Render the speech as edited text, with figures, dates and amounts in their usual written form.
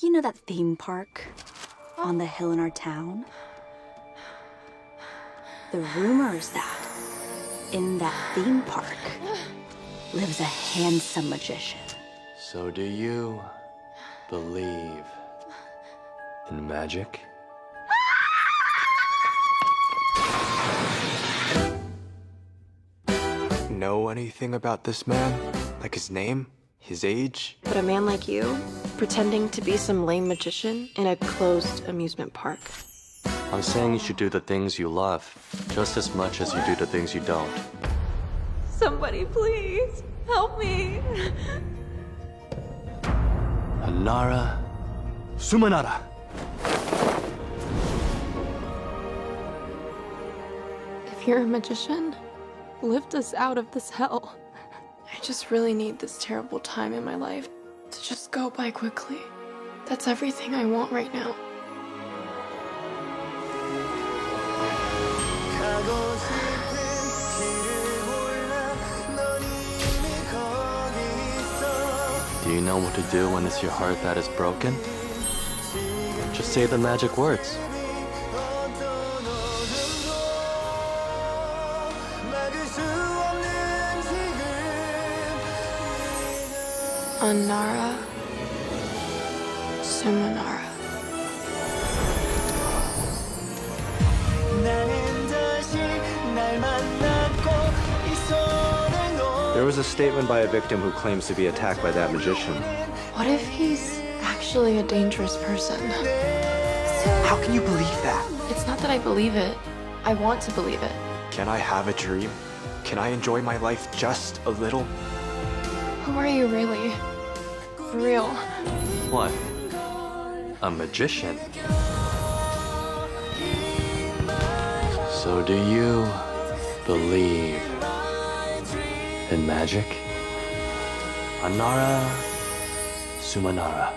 You know that theme park on the hill in our town? The rumor is that in that theme park lives a handsome magician. So do you believe in magic? Know anything about this man? Like his name? His age? But a man like you, pretending to be some lame magician in a closed amusement park. I'm saying you should do the things you love, just as much as you do the things you don't. Somebody please, help me. Hanara Sumanara. If you're a magician, lift us out of this hell. I just really need this terrible time in my life to just go by quickly. That's everything I want right now. Do you know what to do when it's your heart that is broken? Just say the magic words. Anara Sumanara. There was a statement by a victim who claims to be attacked by that magician. What if he's actually a dangerous person? How can you believe that? It's not that I believe it. I want to believe it. Can I have a dream? Can I enjoy my life just a little? Who are you really? For real. What? A magician? So do you believe in magic? Anara Sumanara.